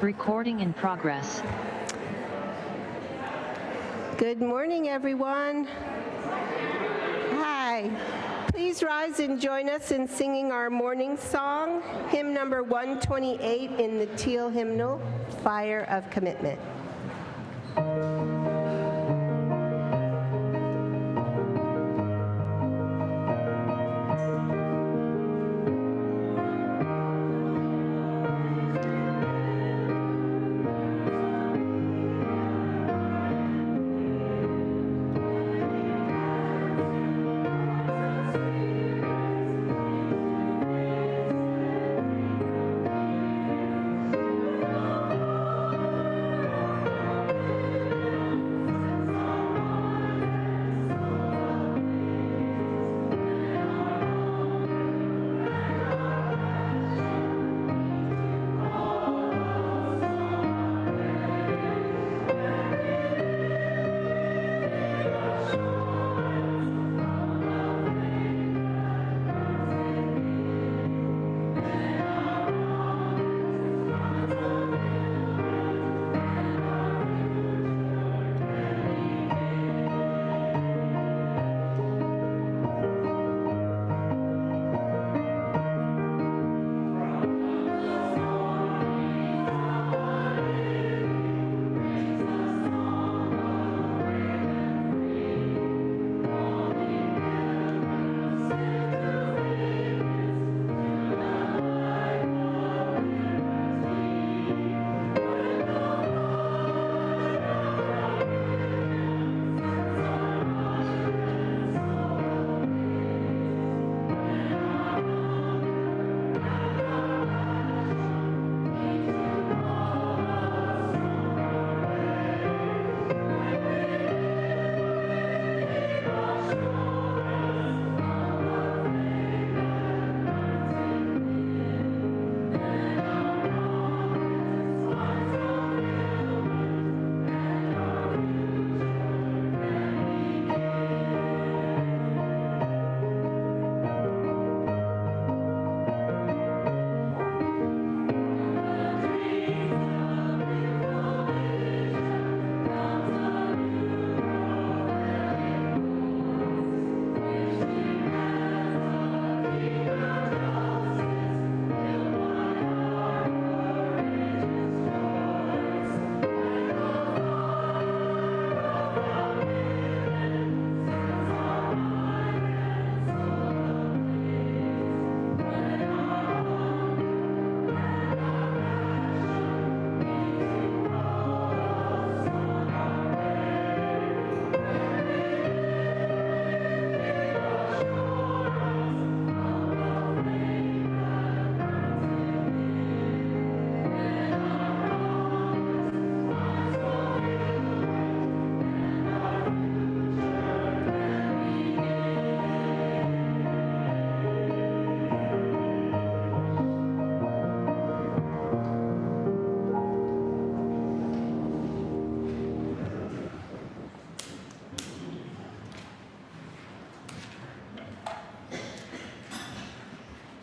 Recording in progress. Good morning, everyone. Hi. Please rise and join us in singing our morning song, hymn number 128 in the Teal hymnal, Fire of Commitment.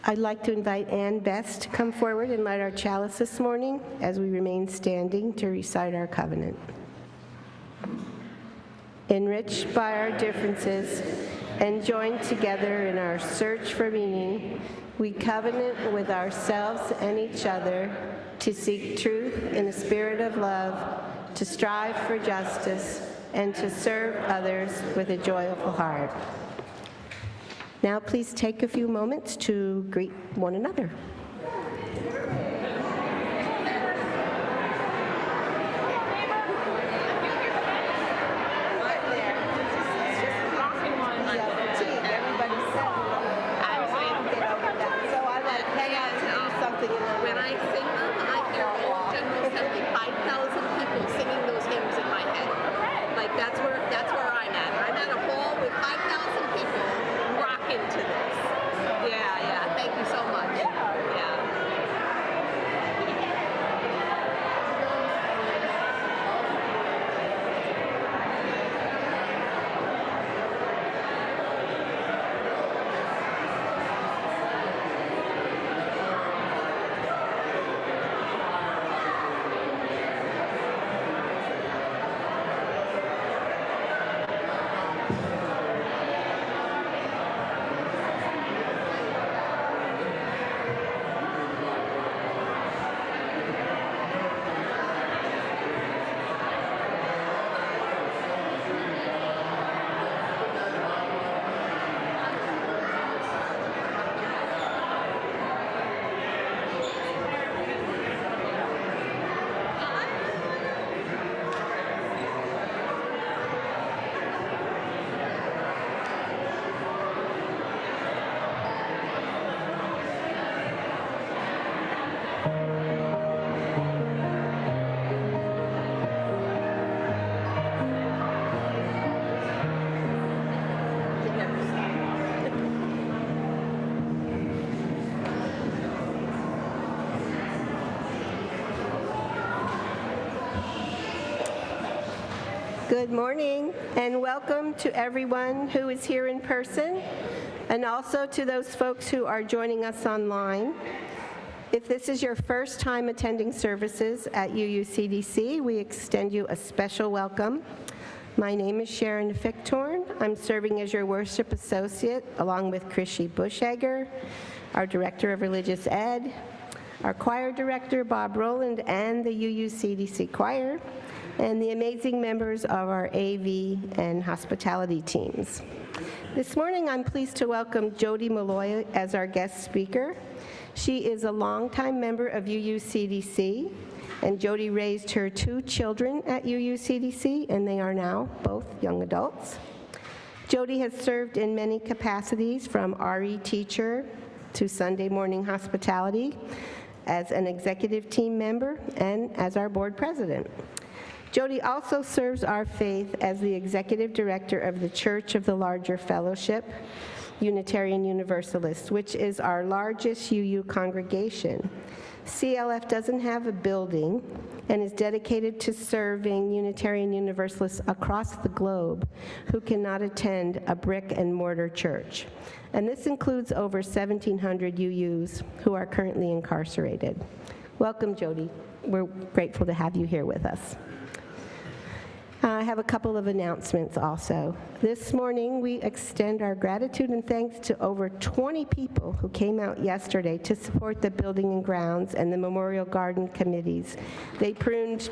I'd like to invite Ann Best to come forward and light our chalice this morning as we remain standing to recite our covenant. Enriched by our differences and joined together in our search for meaning, we covenant with ourselves and each other to seek truth in a spirit of love, to strive for justice, and to serve others with a joyful heart. Now please take a few moments to greet one another. When I sing them, I hear old General Assembly, 5,000 people singing those hymns in my head. Like that's where I'm at. I'm at a hall with 5,000 people rocking to this. Yeah, thank you so much. Yeah. Good morning and welcome to everyone who is here in person and also to those folks who are joining us online. If this is your first time attending services at UUCDC, we extend you a special welcome. My name is Sharon Fichtorn. I'm serving as your worship associate along with Chrissy Bushegger, our Director of Religious Ed, our choir director, Bob Rowland, and the UUCDC choir, and the amazing members of our AV and hospitality teams. This morning, I'm pleased to welcome Jody Malloy as our guest speaker. She is a longtime member of UUCDC, and Jody raised her 2 children at UUCDC, and they are now both young adults. Jody has served in many capacities, from RE teacher to Sunday morning hospitality, as an executive team member, and as our board president. Jody also serves our faith as the executive director of the Church of the Larger Fellowship, Unitarian Universalist, which is our largest UU congregation. CLF doesn't have a building and is dedicated to serving Unitarian Universalists across the globe who cannot attend a brick and mortar church. And this includes over 1,700 UUs who are currently incarcerated. Welcome, Jody. We're grateful to have you here with us. I have a couple of announcements also. This morning, we extend our gratitude and thanks to over 20 people who came out yesterday to support the building and grounds and the Memorial Garden committees. They pruned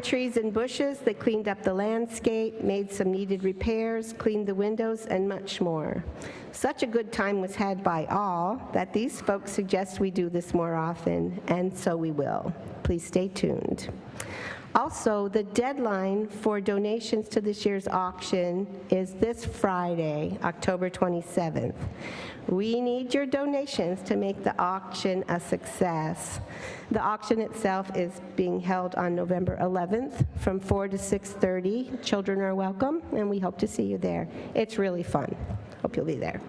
trees and bushes, they cleaned up the landscape, made some needed repairs, cleaned the windows, and much more. Such a good time was had by all that these folks suggest we do this more often, and so we will. Please stay tuned. Also, the deadline for donations to this year's auction is this Friday, October 27th. We need your donations to make the auction a success. The auction itself is being held on November 11th from 4 to 6:30. Children are welcome, and we hope to see you there. It's really fun. Hope you'll be there.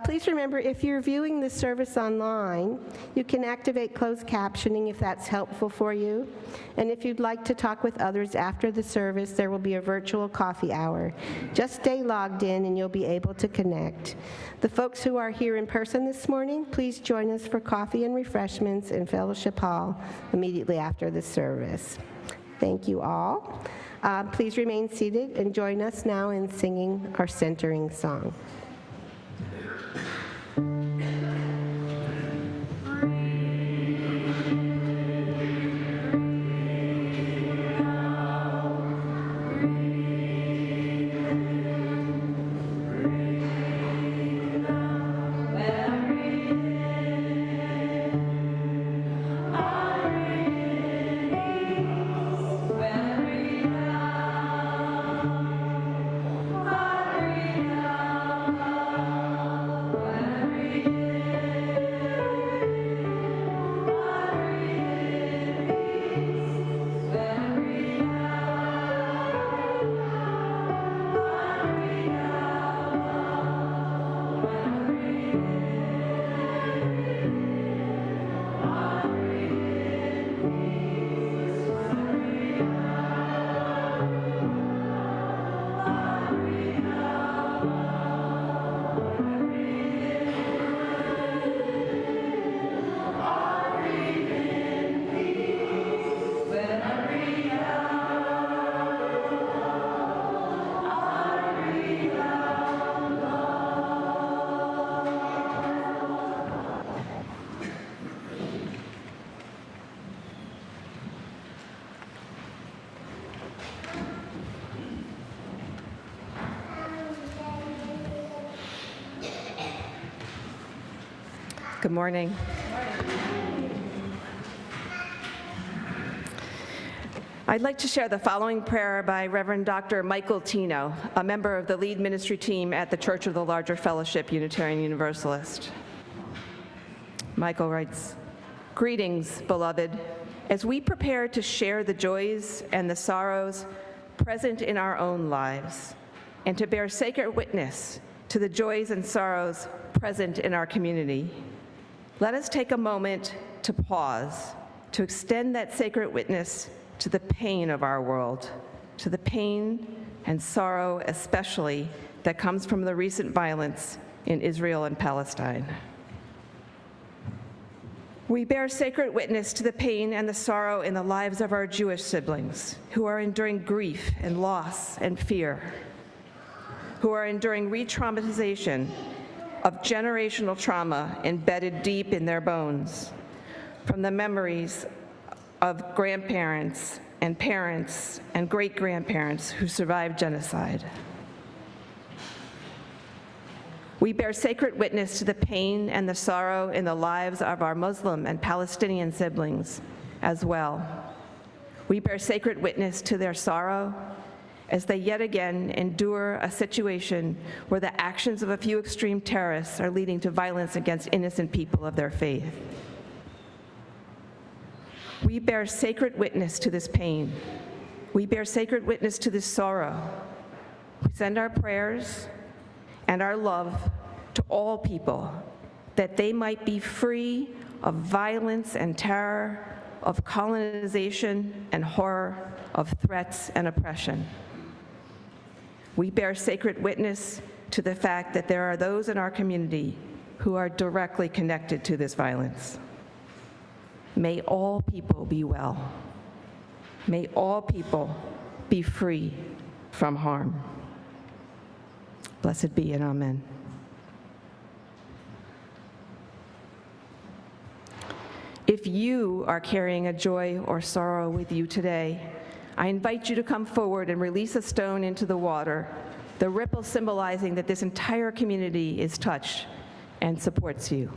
Please remember, if you're viewing this service online, you can activate closed captioning if that's helpful for you. And if you'd like to talk with others after the service, there will be a virtual coffee hour. Just stay logged in and you'll be able to connect. The folks who are here in person this morning, please join us for coffee and refreshments in Fellowship Hall immediately after the service. Thank you all. Please remain seated and join us now in singing our centering song. Good morning. I'd like to share the following prayer by Reverend Dr. Michael Tino, a member of the lead ministry team at the Church of the Larger Fellowship, Unitarian Universalist. Michael writes, "Greetings, beloved. As we prepare to share the joys and the sorrows present in our own lives, and to bear sacred witness to the joys and sorrows present in our community, let us take a moment to pause, to extend that sacred witness to the pain of our world, to the pain and sorrow especially that comes from the recent violence in Israel and Palestine. We bear sacred witness to the pain and the sorrow in the lives of our Jewish siblings who are enduring grief and loss and fear, who are enduring re-traumatization of generational trauma embedded deep in their bones from the memories of grandparents and parents and great-grandparents who survived genocide. We bear sacred witness to the pain and the sorrow in the lives of our Muslim and Palestinian siblings as well. We bear sacred witness to their sorrow as they yet again endure a situation where the actions of a few extreme terrorists are leading to violence against innocent people of their faith. We bear sacred witness to this pain. We bear sacred witness to this sorrow. We send our prayers and our love to all people, that they might be free of violence and terror, of colonization and horror, of threats and oppression. We bear sacred witness to the fact that there are those in our community who are directly connected to this violence. May all people be well. May all people be free from harm. Blessed be and amen. If you are carrying a joy or sorrow with you today, I invite you to come forward and release a stone into the water, the ripple symbolizing that this entire community is touched and supports you.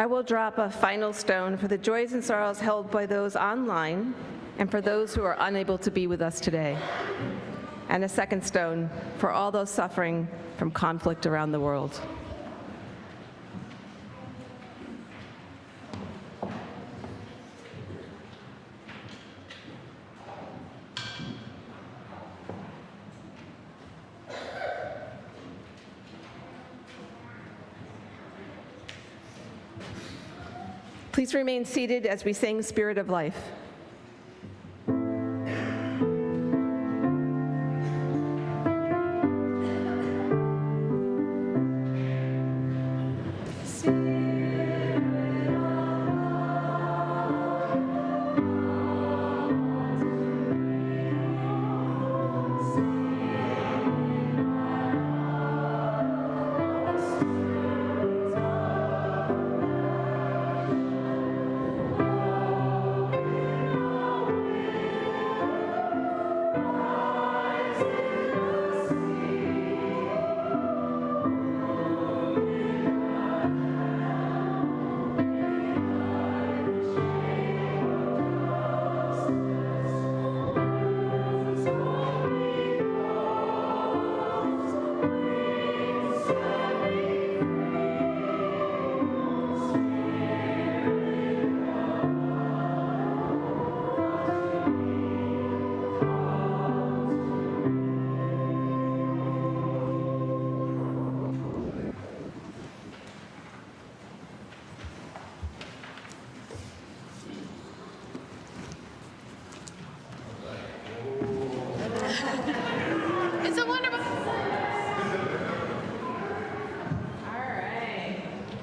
I will drop a final stone for the joys and sorrows held by those online and for those who are unable to be with us today, and a second stone for all those suffering from conflict around the world. Please remain seated as we sing Spirit of Life. It's a wonderful. All right.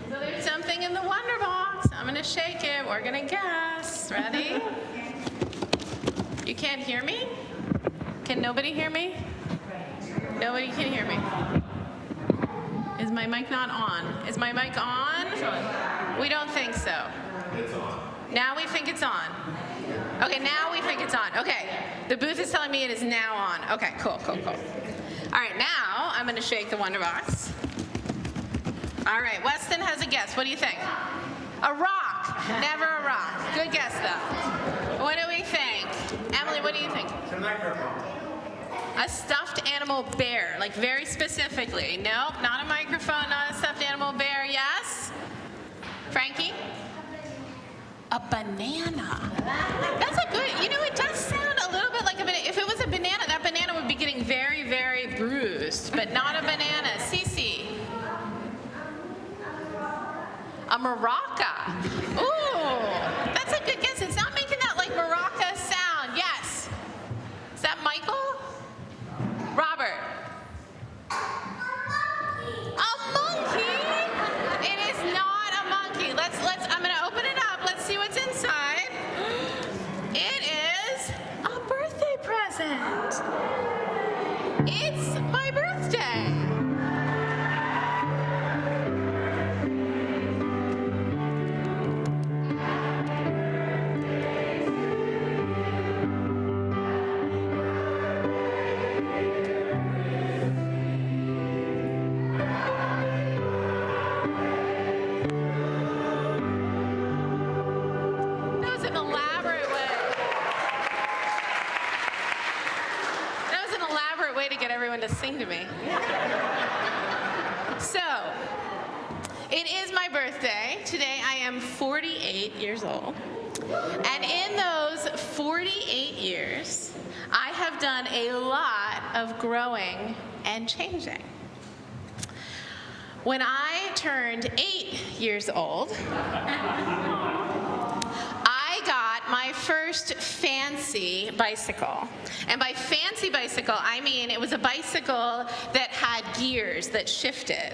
So there's something in the Wonder Box. I'm gonna shake it. We're gonna guess. Ready? You can't hear me? Can nobody hear me? Nobody can hear me. Is my mic not on? Is my mic on? We don't think so. It's on. Now we think it's on. Okay, now we think it's on. Okay, the booth is telling me it is now on. Okay, cool. All right, now I'm gonna shake the Wonder Box. All right, Weston has a guess. What do you think? A rock. Never a rock. Good guess, though. What do we think? Emily, what do you think? It's a microphone. A stuffed animal bear, like very specifically. Nope, not a microphone, not a stuffed animal bear. Yes? Frankie? A banana. That's a good, it does sound a little bit like a banana. If it was a banana, that banana would be getting very, very bruised, but not a banana. Cece. A maraca. Ooh, that's a good guess. It's not making that like maraca sound. Yes. Is that Michael? Robert. A monkey? It is not a monkey. I'm gonna open it up. Let's see what's inside. It is a birthday present. It's my birthday. To sing to me. So, it is my birthday. Today I am 48 years old. And in those 48 years, I have done a lot of growing and changing. When I turned 8 years old, I got my first fancy bicycle. And by fancy bicycle, I mean it was a bicycle that had gears that shifted.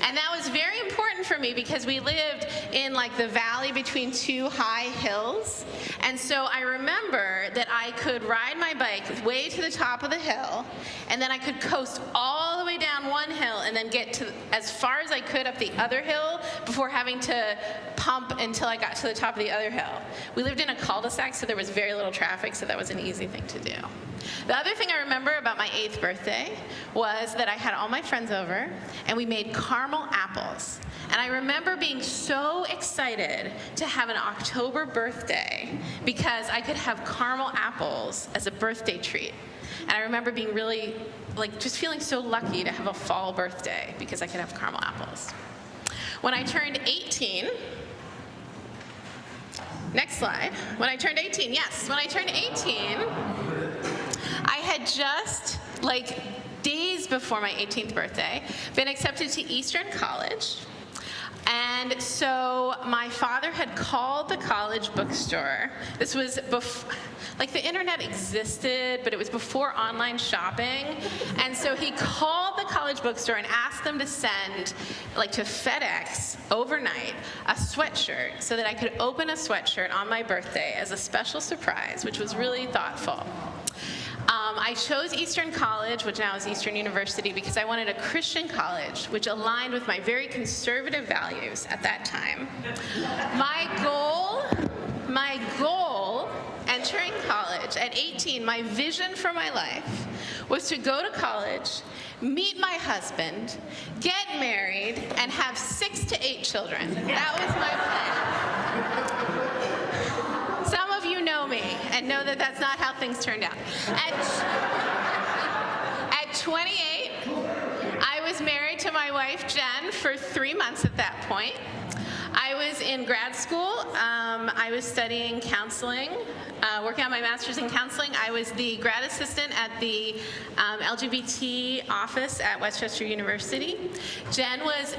And that was very important for me because we lived in like the valley between two high hills. And so I remember that I could ride my bike way to the top of the hill, and then I could coast all the way down one hill and then get to as far as I could up the other hill before having to pump until I got to the top of the other hill. We lived in a cul-de-sac, so there was very little traffic, so that was an easy thing to do. The other thing I remember about my 8th birthday was that I had all my friends over, and we made caramel apples. And I remember being so excited to have an October birthday because I could have caramel apples as a birthday treat. And I remember being really, just feeling so lucky to have a fall birthday because I could have caramel apples. When I turned 18, next slide. When I turned 18, I had just, days before my 18th birthday, been accepted to Eastern College. And so my father had called the college bookstore. This was before, the internet existed, but it was before online shopping. And so he called the college bookstore and asked them to send, to FedEx overnight, a sweatshirt so that I could open a sweatshirt on my birthday as a special surprise, which was really thoughtful. I chose Eastern College, which now is Eastern University, because I wanted a Christian college, which aligned with my very conservative values at that time. My goal entering college at 18, my vision for my life was to go to college, meet my husband, get married, and have 6 to 8 children. That was my plan. Some of you know me and know that that's not how things turned out. At 28, I was married to my wife, Jen, for 3 months at that point. I was in grad school. I was studying counseling, working on my master's in counseling. I was the grad assistant at the LGBT office at Westchester University. Jen was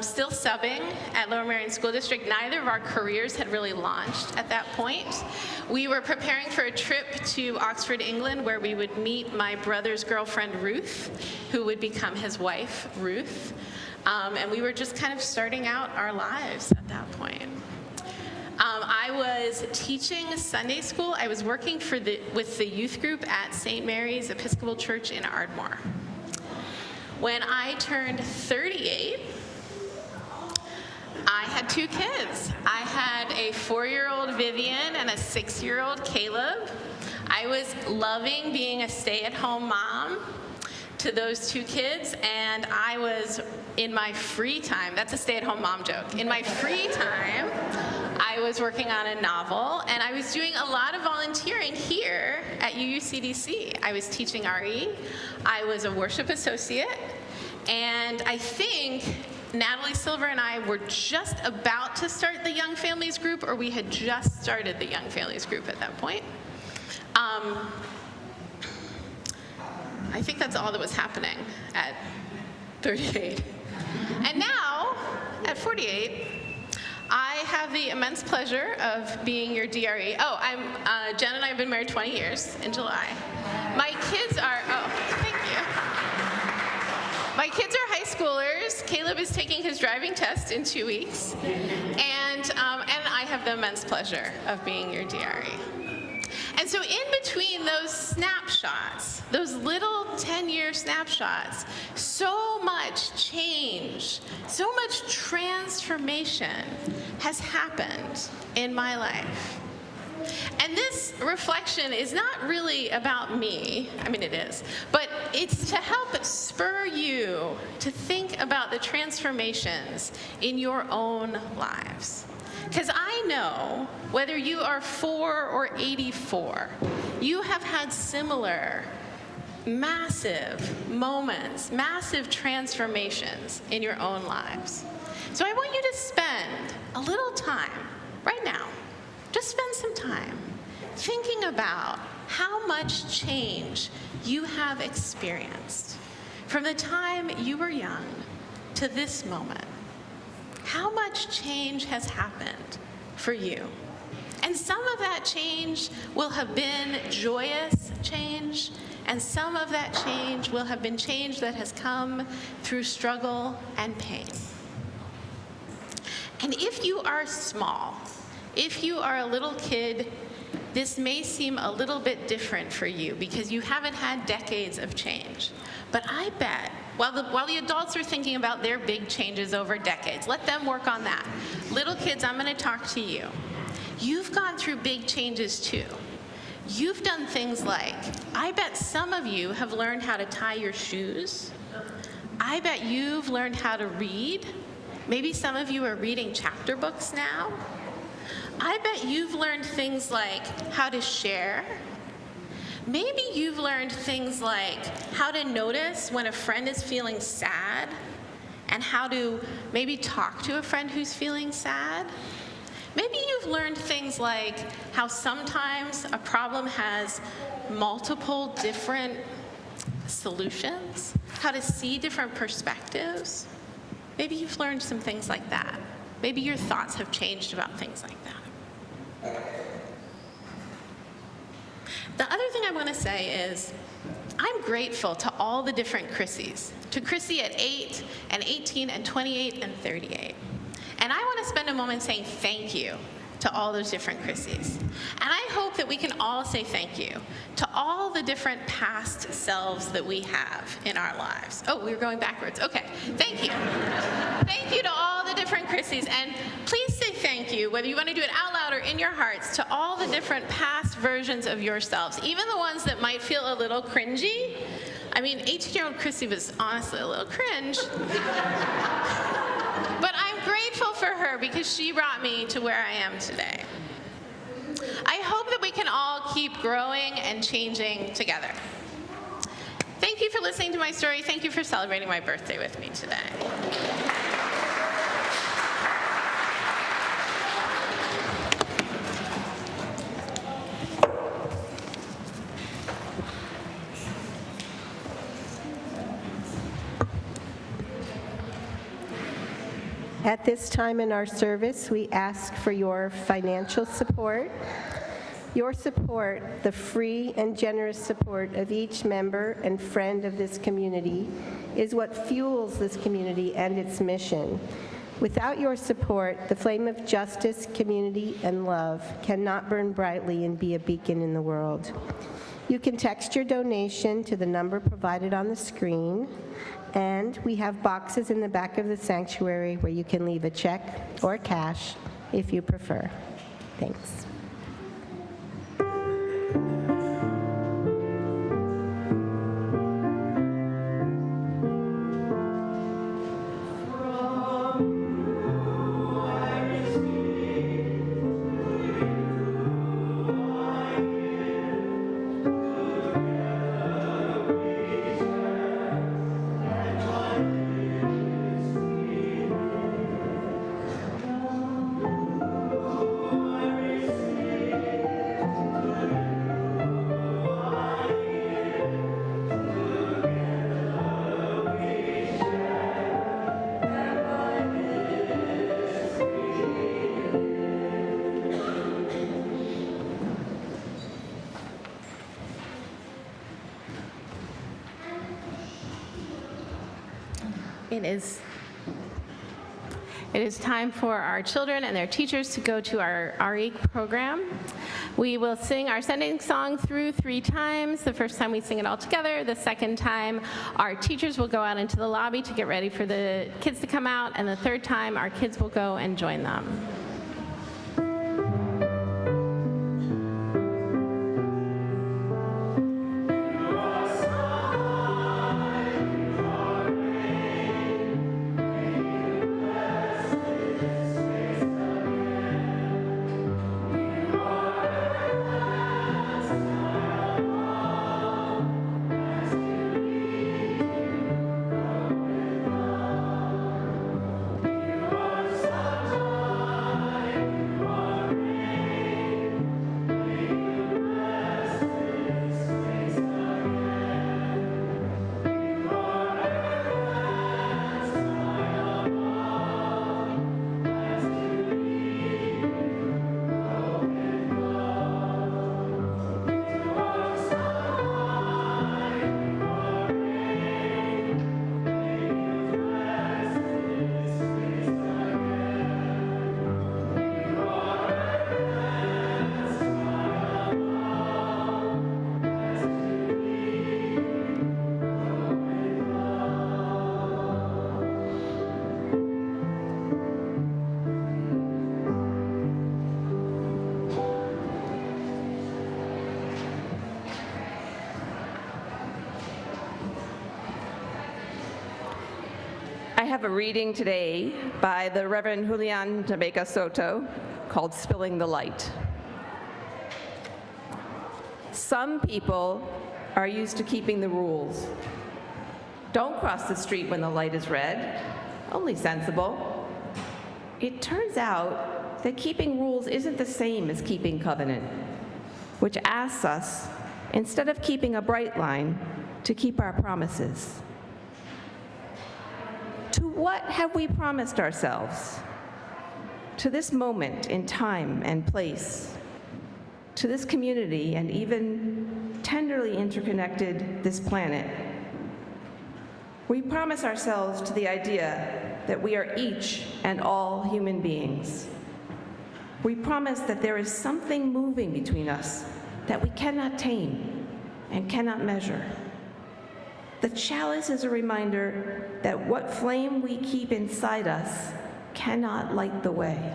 still subbing at Lower Merion School District. Neither of our careers had really launched at that point. We were preparing for a trip to Oxford, England, where we would meet my brother's girlfriend, Ruth, who would become his wife, Ruth. And we were just kind of starting out our lives at that point. I was teaching Sunday school. I was working with the youth group at St. Mary's Episcopal Church in Ardmore. When I turned 38, I had 2 kids. I had a 4-year-old Vivian and a 6-year-old Caleb. I was loving being a stay-at-home mom to those 2 kids, and I was, in my free time, that's a stay-at-home mom joke, in my free time, I was working on a novel, and I was doing a lot of volunteering here at UUCDC. I was teaching RE, I was a worship associate, and I think Natalie Silver and I were just about to start the Young Families Group, or we had just started the Young Families Group at that point. I think that's all that was happening at 38. And now, at 48, I have the immense pleasure of being your DRE. Oh, Jen and I have been married 20 years in July. My kids are, thank you. My kids are high schoolers. Caleb is taking his driving test in 2 weeks. And I have the immense pleasure of being your DRE. And so in between those snapshots, those little 10-year snapshots, so much change, so much transformation has happened in my life. And this reflection is not really about me. I mean, it is. But it's to help spur you to think about the transformations in your own lives. Because I know, whether you are 4 or 84, you have had similar massive moments, massive transformations in your own lives. So I want you to spend a little time, right now, just spend some time thinking about how much change you have experienced from the time you were young to this moment. How much change has happened for you? And some of that change will have been joyous change, and some of that change will have been change that has come through struggle and pain. And if you are small, if you are a little kid, this may seem a little bit different for you because you haven't had decades of change. But I bet While the adults are thinking about their big changes over decades, let them work on that. Little kids, I'm going to talk to you. You've gone through big changes too. You've done things like, I bet some of you have learned how to tie your shoes. I bet you've learned how to read. Maybe some of you are reading chapter books now. I bet you've learned things like how to share. Maybe you've learned things like how to notice when a friend is feeling sad and how to maybe talk to a friend who's feeling sad. Maybe you've learned things like how sometimes a problem has multiple different solutions, how to see different perspectives. Maybe you've learned some things like that. Maybe your thoughts have changed about things like that. The other thing I want to say is I'm grateful to all the different Chrissies, to Chrissy at 8 and 18 and 28 and 38. And I want to spend a moment saying thank you to all those different Chrissies. And I hope that we can all say thank you to all the different past selves that we have in our lives. Oh, we were going backwards. Okay, thank you. Thank you to all the different Chrissies. And please say thank you, whether you want to do it out loud or in your hearts, to all the different past versions of yourselves, even the ones that might feel a little cringy. I mean, 18-year-old Chrissy was honestly a little cringe. But I'm grateful for her because she brought me to where I am today. I hope that we can all keep growing and changing together. Thank you for listening to my story. Thank you for celebrating my birthday with me today. At this time in our service, we ask for your financial support. Your support, the free and generous support of each member and friend of this community, is what fuels this community and its mission. Without your support, the flame of justice, community, and love cannot burn brightly and be a beacon in the world. You can text your donation to the number provided on the screen, and we have boxes in the back of the sanctuary where you can leave a check or cash if you prefer. Thanks. It is time for our children and their teachers to go to our RE program. We will sing our sending song through 3 times. The first time we sing it all together. The second time, our teachers will go out into the lobby to get ready for the kids to come out. And the third time, our kids will go and join them. have a reading today by the Reverend Julian Jamaica Soto called Spilling the Light. Some people are used to keeping the rules. Don't cross the street when the light is red. Only sensible. It turns out that keeping rules isn't the same as keeping covenant, which asks us, instead of keeping a bright line, to keep our promises. To what have we promised ourselves? To this moment in time and place, to this community, and even tenderly interconnected this planet. We promise ourselves to the idea that we are each and all human beings. We promise that there is something moving between us that we cannot tame and cannot measure. The chalice is a reminder that what flame we keep inside us cannot light the way.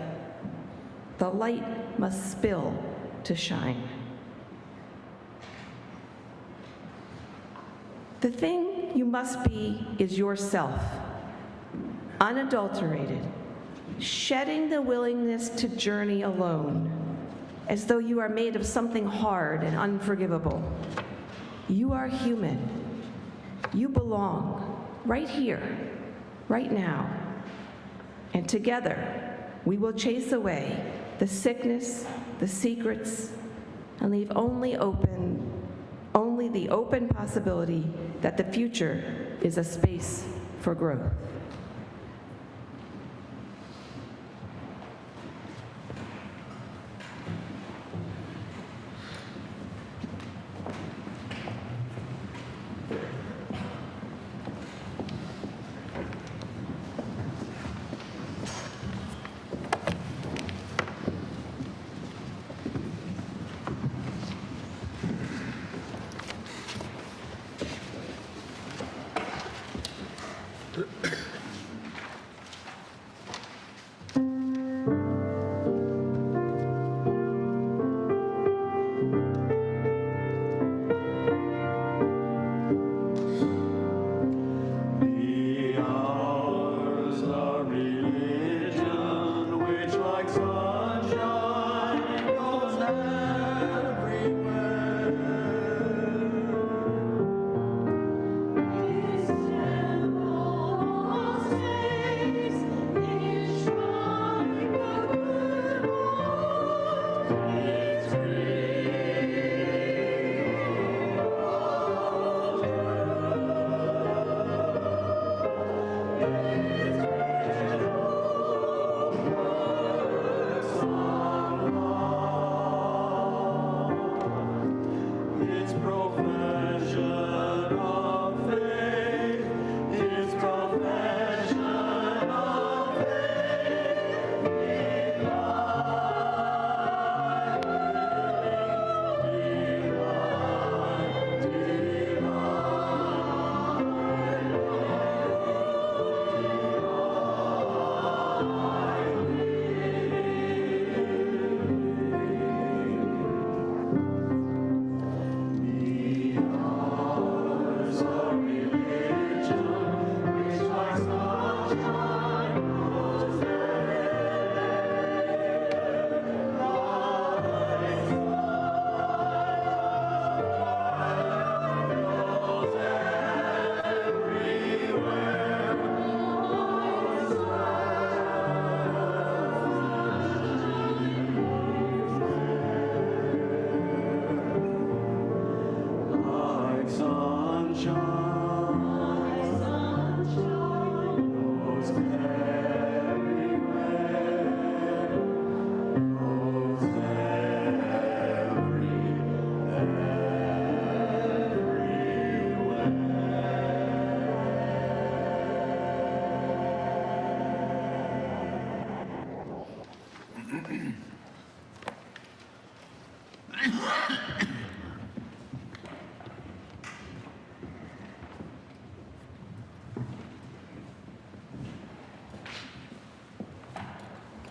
The light must spill to shine. The thing you must be is yourself, unadulterated, shedding the willingness to journey alone, as though you are made of something hard and unforgivable. You are human. You belong right here, right now. And together, we will chase away the sickness, the secrets, and leave only the open possibility that the future is a space for growth.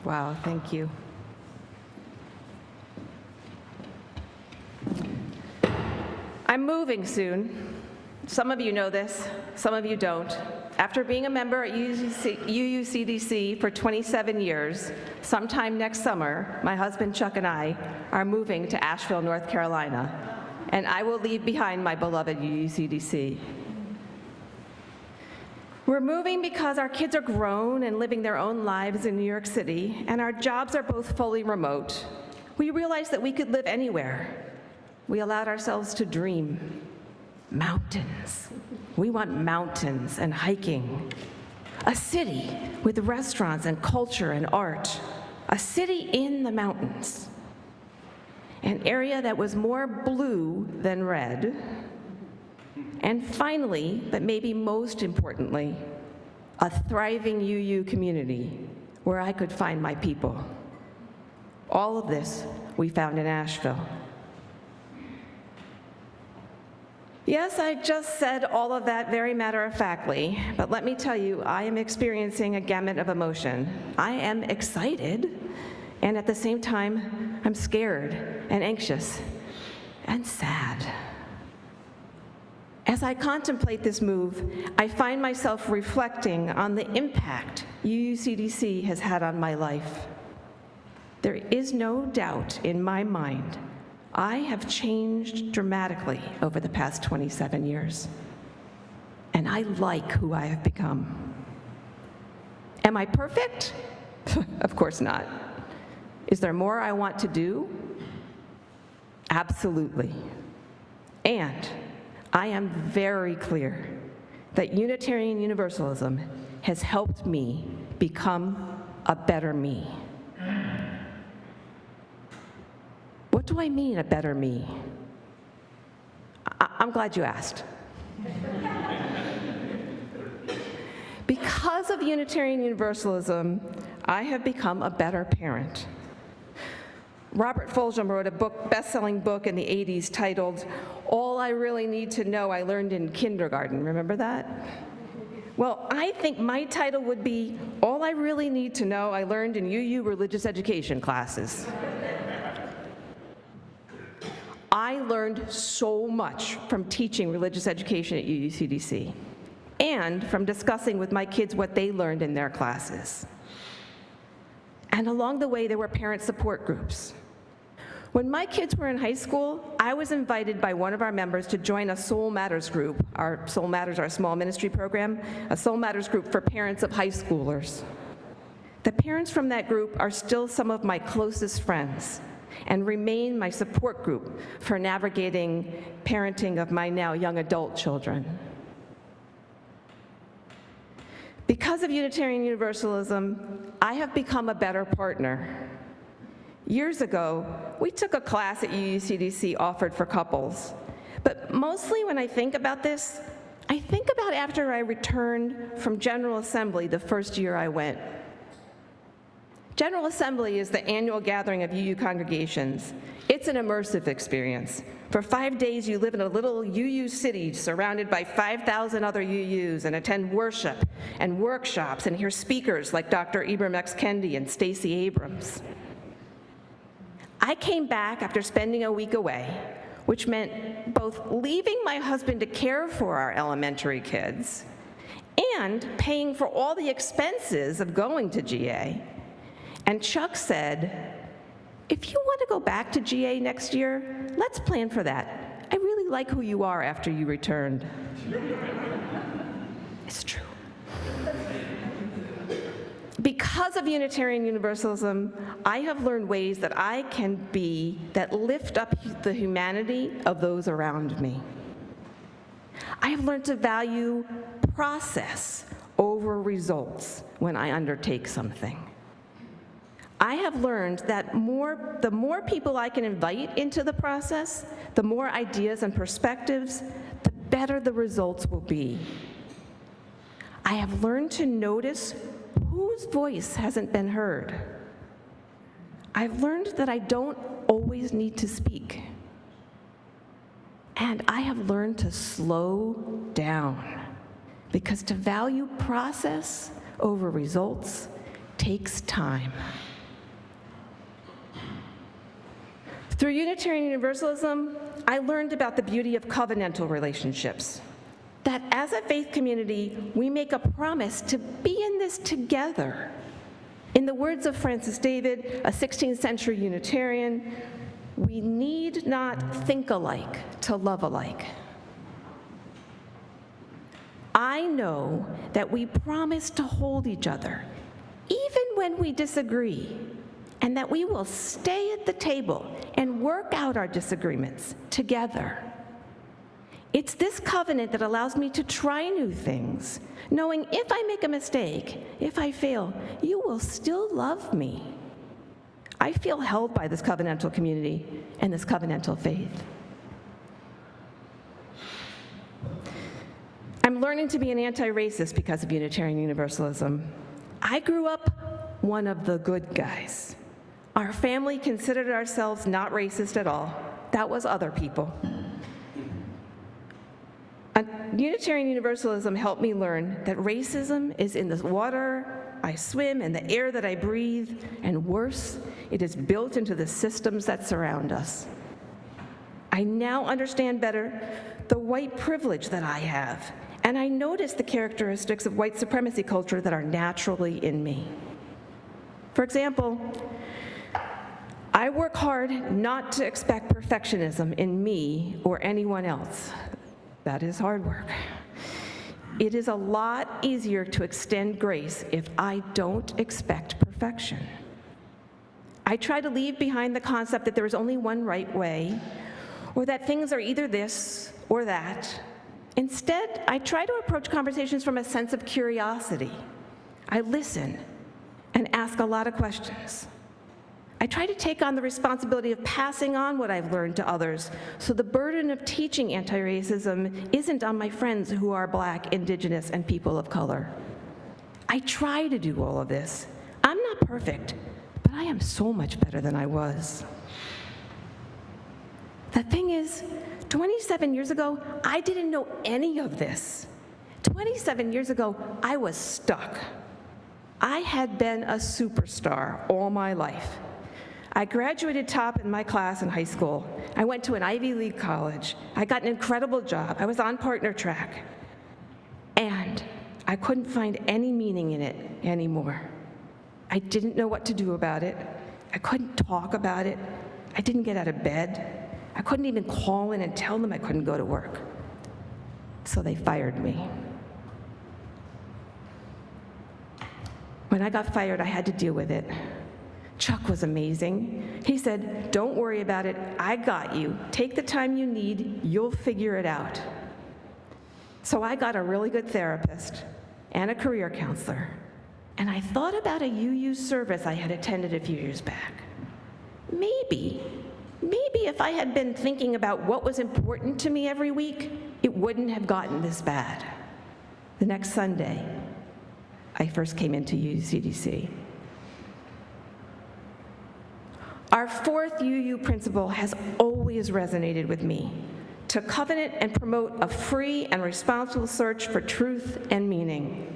Wow, thank you. I'm moving soon. Some of you know this, some of you don't. after being a member at UUCDC for 27 years, sometime next summer, my husband Chuck and I are moving to Asheville, North Carolina, and I will leave behind my beloved UUCDC. We're moving because our kids are grown and living their own lives in New York City, and our jobs are both fully remote. We realized that we could live anywhere. We allowed ourselves to dream. Mountains. We want mountains and hiking. A city with restaurants and culture and art. A city in the mountains. An area that was more blue than red. And finally, but maybe most importantly, a thriving UU community where I could find my people. All of this we found in Asheville. Yes, I just said all of that very matter-of-factly, but let me tell you, I am experiencing a gamut of emotion. I am excited, and at the same time, I'm scared and anxious and sad. As I contemplate this move, I find myself reflecting on the impact UUCDC has had on my life. There is no doubt in my mind I have changed dramatically over the past 27 years, and I like who I have become. Am I perfect? Of course not. Is there more I want to do? Absolutely. And I am very clear that Unitarian Universalism has helped me become a better me. What do I mean, a better me? I'm glad you asked. Because of Unitarian Universalism, I have become a better parent. Robert Fulghum wrote a best-selling book in the 80s titled, All I Really Need to Know I Learned in Kindergarten. Remember that? Well, I think my title would be, All I Really Need to Know I Learned in UU Religious Education Classes. I learned so much from teaching religious education at UUCDC and from discussing with my kids what they learned in their classes. And along the way, there were parent support groups. When my kids were in high school, I was invited by one of our members to join a Soul Matters group. Our Soul Matters, our small ministry program, a Soul Matters group for parents of high schoolers. The parents from that group are still some of my closest friends and remain my support group for navigating parenting of my now young adult children. Because of Unitarian Universalism, I have become a better partner. Years ago, we took a class at UUCDC offered for couples. But mostly when I think about this, I think about after I returned from General Assembly the first year I went. General Assembly is the annual gathering of UU congregations. It's an immersive experience. For 5 days, you live in a little UU city surrounded by 5,000 other UUs and attend worship and workshops and hear speakers like Dr. Ibram X. Kendi and Stacey Abrams. I came back after spending a week away, which meant both leaving my husband to care for our elementary kids and paying for all the expenses of going to GA. And Chuck said, if you want to go back to GA next year, let's plan for that. I really like who you are after you returned. It's true. Because of Unitarian Universalism, I have learned ways that I can be, that lift up the humanity of those around me. I have learned to value process over results when I undertake something. I have learned that the more people I can invite into the process, the more ideas and perspectives, the better the results will be. I have learned to notice whose voice hasn't been heard. I've learned that I don't always need to speak. And I have learned to slow down, because to value process over results takes time. Through Unitarian Universalism, I learned about the beauty of covenantal relationships. that as a faith community, we make a promise to be in this together. In the words of Francis David, a 16th century Unitarian, we need not think alike to love alike. I know that we promise to hold each other, even when we disagree, and that we will stay at the table and work out our disagreements together. It's this covenant that allows me to try new things, knowing if I make a mistake, if I fail, you will still love me. I feel held by this covenantal community and this covenantal faith. I'm learning to be an anti-racist because of Unitarian Universalism. I grew up one of the good guys. Our family considered ourselves not racist at all. That was other people. Unitarian Universalism helped me learn that racism is in the water I swim and the air that I breathe, and worse, it is built into the systems that surround us. I now understand better the white privilege that I have, and I notice the characteristics of white supremacy culture that are naturally in me. For example, I work hard not to expect perfectionism in me or anyone else. That is hard work. It is a lot easier to extend grace if I don't expect perfection. I try to leave behind the concept that there is only one right way, or that things are either this or that. Instead, I try to approach conversations from a sense of curiosity. I listen and ask a lot of questions. I try to take on the responsibility of passing on what I've learned to others, so the burden of teaching anti-racism isn't on my friends who are Black, Indigenous, and people of color. I try to do all of this. I'm not perfect, but I am so much better than I was. The thing is, 27 years ago, I didn't know any of this. 27 years ago, I was stuck. I had been a superstar all my life. I graduated top in my class in high school. I went to an Ivy League college. I got an incredible job. I was on partner track. And I couldn't find any meaning in it anymore. I didn't know what to do about it. I couldn't talk about it. I didn't get out of bed. I couldn't even call in and tell them I couldn't go to work. So they fired me. When I got fired, I had to deal with it. Chuck was amazing. He said, "Don't worry about it. I got you. Take the time you need. You'll figure it out." So I got a really good therapist and a career counselor. And I thought about a UU service I had attended a few years back. Maybe if I had been thinking about what was important to me every week, it wouldn't have gotten this bad. The next Sunday, I first came into UCDC. Our fourth UU principle has always resonated with me: to covenant and promote a free and responsible search for truth and meaning.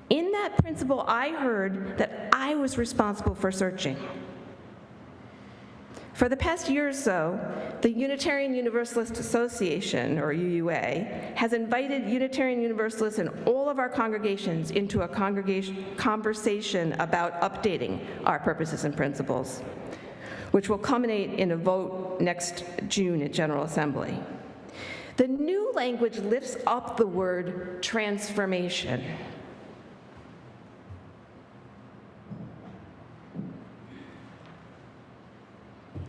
In that principle, I heard that I was responsible for searching. For the past year or so, the Unitarian Universalist Association, or UUA, has invited Unitarian Universalists in all of our congregations into a conversation about updating our purposes and principles, which will culminate in a vote next June at General Assembly. The new language lifts up the word transformation.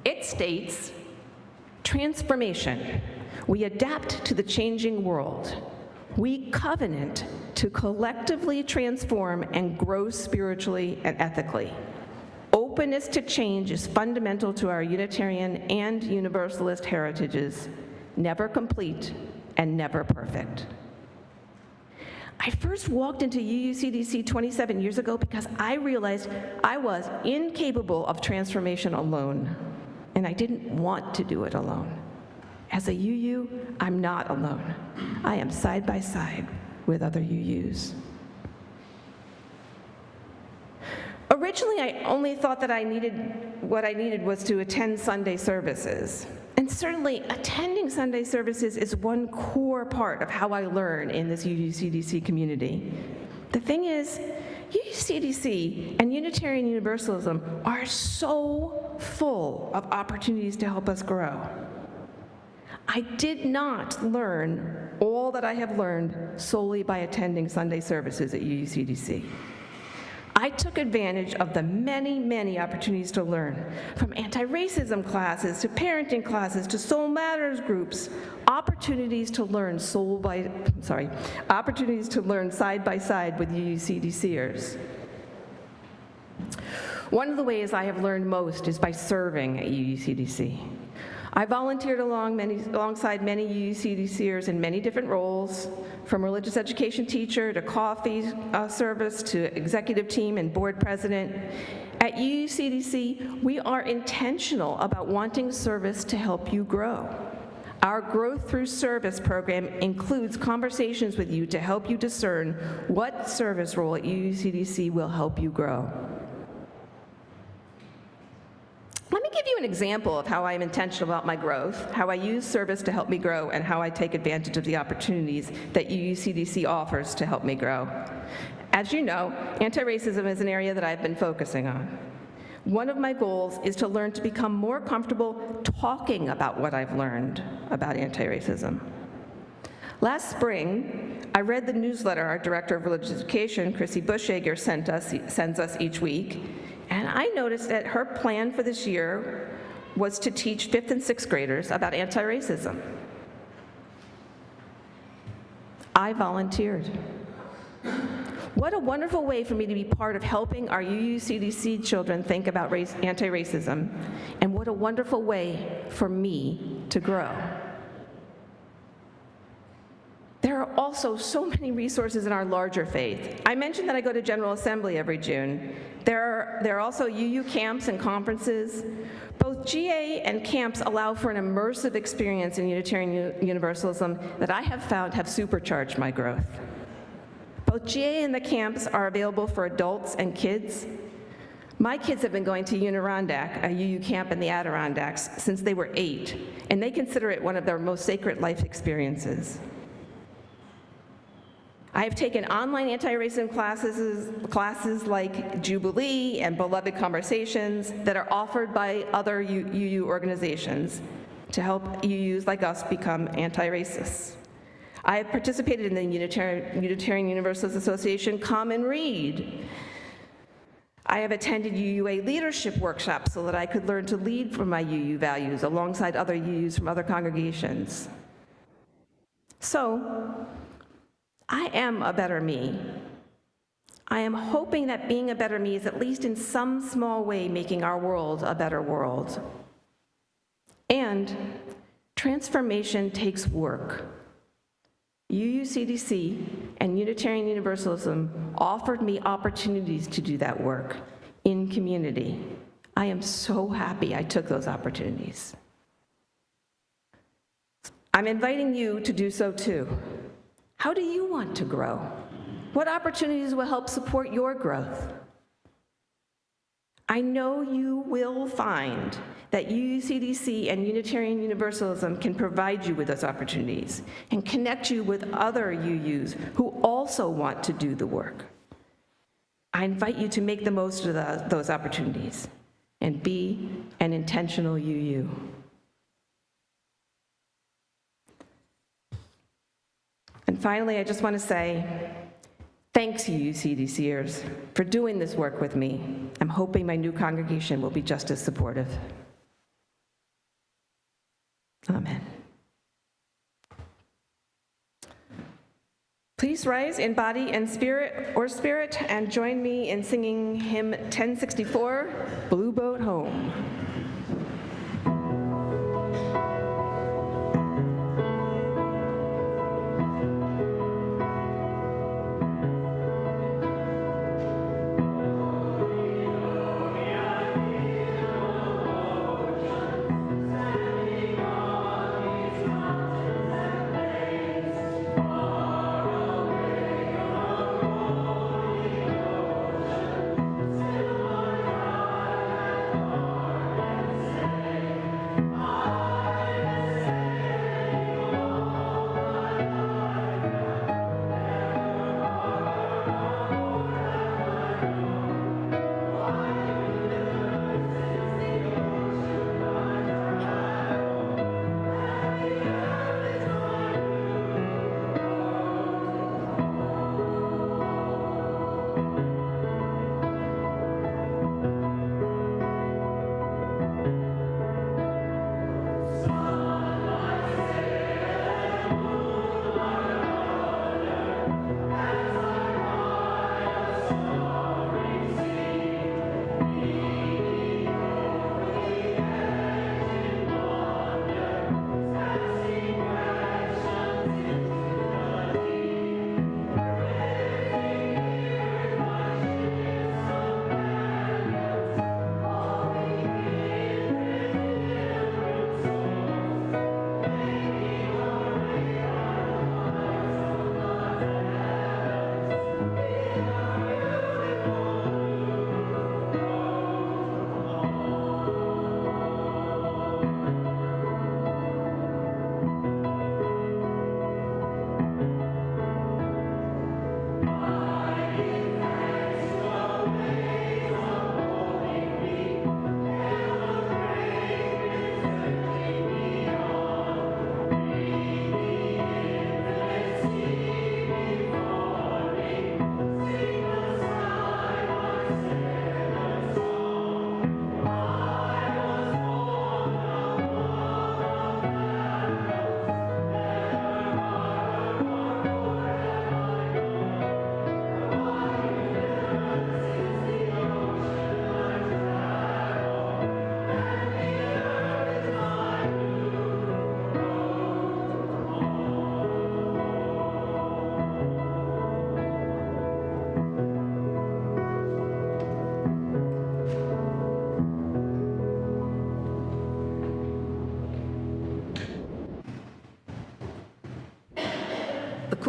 It states, transformation. We adapt to the changing world. We covenant to collectively transform and grow spiritually and ethically. Openness to change is fundamental to our Unitarian and Universalist heritages, never complete and never perfect. I first walked into UUCDC 27 years ago because I realized I was incapable of transformation alone, and I didn't want to do it alone. As a UU, I'm not alone. I am side by side with other UUs. Originally, I only thought that what I needed was to attend Sunday services. And certainly attending Sunday services is one core part of how I learn in this UUCDC community. The thing is, UUCDC and Unitarian Universalism are so full of opportunities to help us grow. I did not learn all that I have learned solely by attending Sunday services at UUCDC. I took advantage of the many, many opportunities to learn, from anti-racism classes to parenting classes to Soul Matters groups, opportunities to learn opportunities to learn side by side with UUCDCers. One of the ways I have learned most is by serving at UUCDC. I volunteered alongside many UUCDCers in many different roles, from religious education teacher to coffee service to executive team and board president. At UUCDC, we are intentional about wanting service to help you grow. Our Growth Through Service program includes conversations with you to help you discern what service role at UUCDC will help you grow. Let me give you an example of how I am intentional about my growth, how I use service to help me grow, and how I take advantage of the opportunities that UUCDC offers to help me grow. As you know, anti-racism is an area that I've been focusing on. One of my goals is to learn to become more comfortable talking about what I've learned about anti-racism. Last spring, I read the newsletter our Director of Religious Education, Chrissy Bushhager, sends us each week, and I noticed that her plan for this year was to teach 5th and 6th graders about anti-racism. I volunteered. What a wonderful way for me to be part of helping our UUCDC children think about anti-racism, and what a wonderful way for me to grow. There are also so many resources in our larger faith. I mentioned that I go to General Assembly every June. There are also UU camps and conferences. Both GA and camps allow for an immersive experience in Unitarian Universalism that I have found have supercharged my growth. Both GA and the camps are available for adults and kids. My kids have been going to Unirondack, a UU camp in the Adirondacks, since they were 8, and they consider it one of their most sacred life experiences. I have taken online anti-racism classes like Jubilee and Beloved Conversations that are offered by other UU organizations to help UUs like us become anti-racists. I have participated in the Unitarian Universalist Association Common Read. I have attended UUA leadership workshops so that I could learn to lead from my UU values alongside other UUs from other congregations. So, I am a better me. I am hoping that being a better me is at least in some small way making our world a better world. And transformation takes work. UUCDC and Unitarian Universalism offered me opportunities to do that work in community. I am so happy I took those opportunities. I'm inviting you to do so too. How do you want to grow? What opportunities will help support your growth? I know you will find that UUCDC and Unitarian Universalism can provide you with those opportunities and connect you with other UUs who also want to do the work. I invite you to make the most of those opportunities and be an intentional UU. And finally, I just want to say, thanks, UUCDCers, for doing this work with me. I'm hoping my new congregation will be just as supportive. Amen. Please rise in body and spirit and join me in singing hymn 1064, Blue Boat Home.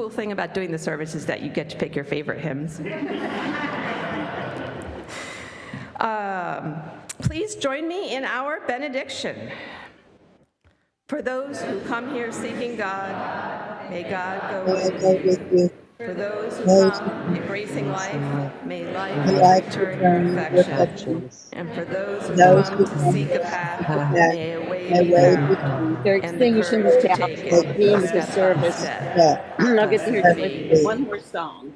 cool thing about doing the service is that you get to pick your favorite hymns. Please join me in our benediction. For those who come here seeking God, may God go with you. For those who come embracing life, may life return your affections. And for those who come to seek a path, may a way be found. They're And the extinguishing courage the to candles take it, at the end of the step by service. step. I'll get to hear Blessed be. one more song.